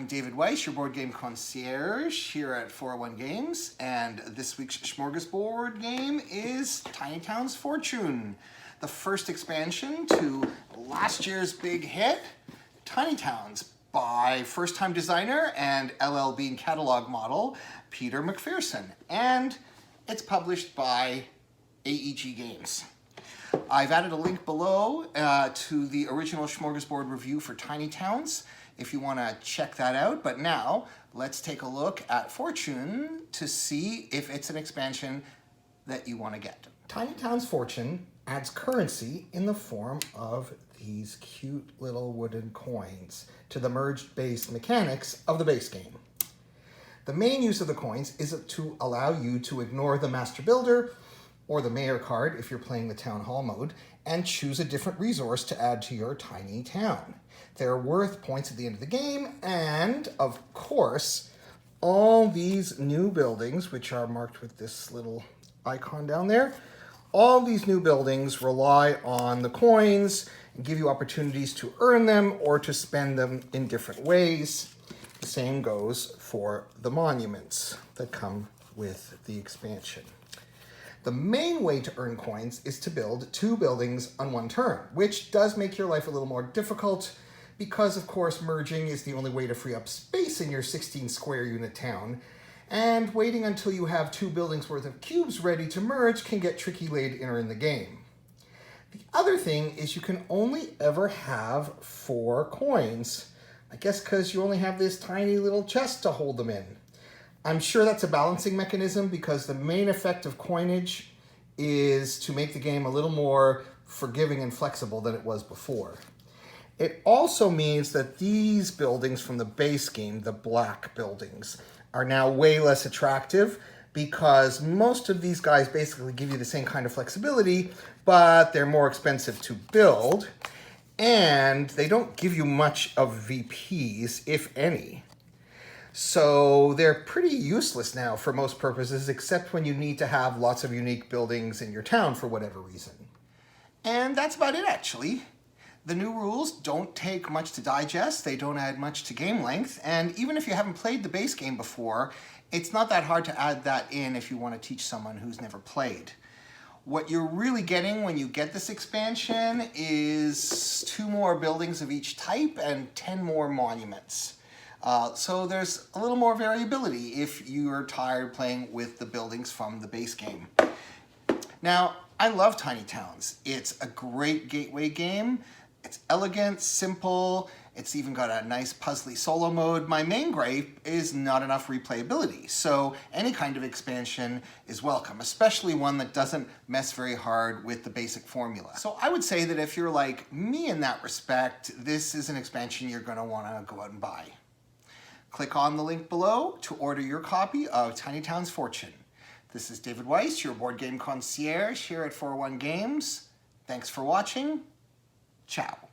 David Weiss, your board game concierge here at 401 Games, and this week's Smorgasboard game is Tiny Towns Fortune, the first expansion to last year's big hit, Tiny Towns, by first-time designer and LL Bean catalog model, Peter McPherson, and it's published by AEG Games. I've added a link below to the original Smorgasboard review for Tiny Towns if you want to check that out. But now let's take a look at Fortune to see if it's an expansion that you want to get. Tiny Towns Fortune adds currency in the form of these cute little wooden coins to the merged base mechanics of the base game. The main use of the coins is to allow you to ignore the Master Builder or the Mayor card if you're playing the Town Hall mode, and choose a different resource to add to your tiny town. They're worth points at the end of the game, and of course, all these new buildings, which are marked with this little icon down there, all these new buildings rely on the coins and give you opportunities to earn them or to spend them in different ways. The same goes for the monuments that come with the expansion. The main way to earn coins is to build 2 buildings on one turn, which does make your life a little more difficult because, of course, merging is the only way to free up space in your 16 square unit town, and waiting until you have 2 buildings worth of cubes ready to merge can get tricky later in the game. The other thing is you can only ever have 4 coins, I guess because you only have this tiny little chest to hold them in. I'm sure that's a balancing mechanism because the main effect of coinage is to make the game a little more forgiving and flexible than it was before. It also means that these buildings from the base game, the black buildings, are now way less attractive because most of these guys basically give you the same kind of flexibility, but they're more expensive to build, and they don't give you much of VPs, if any. So they're pretty useless now for most purposes, except when you need to have lots of unique buildings in your town for whatever reason. And that's about it, actually. The new rules don't take much to digest, they don't add much to game length, and even if you haven't played the base game before, it's not that hard to add that in if you want to teach someone who's never played. What you're really getting when you get this expansion is 2 more buildings of each type and 10 more monuments. So there's a little more variability if you're tired playing with the buildings from the base game. Now, I love Tiny Towns. It's a great gateway game. It's elegant, simple. It's even got a nice puzzly solo mode. My main gripe is not enough replayability. So any kind of expansion is welcome, especially one that doesn't mess very hard with the basic formula. So I would say that if you're like me in that respect, this is an expansion you're going to want to go out and buy. Click on the link below to order your copy of Tiny Towns Fortune. This is David Weiss, your board game concierge here at 401 Games. Thanks for watching. Ciao.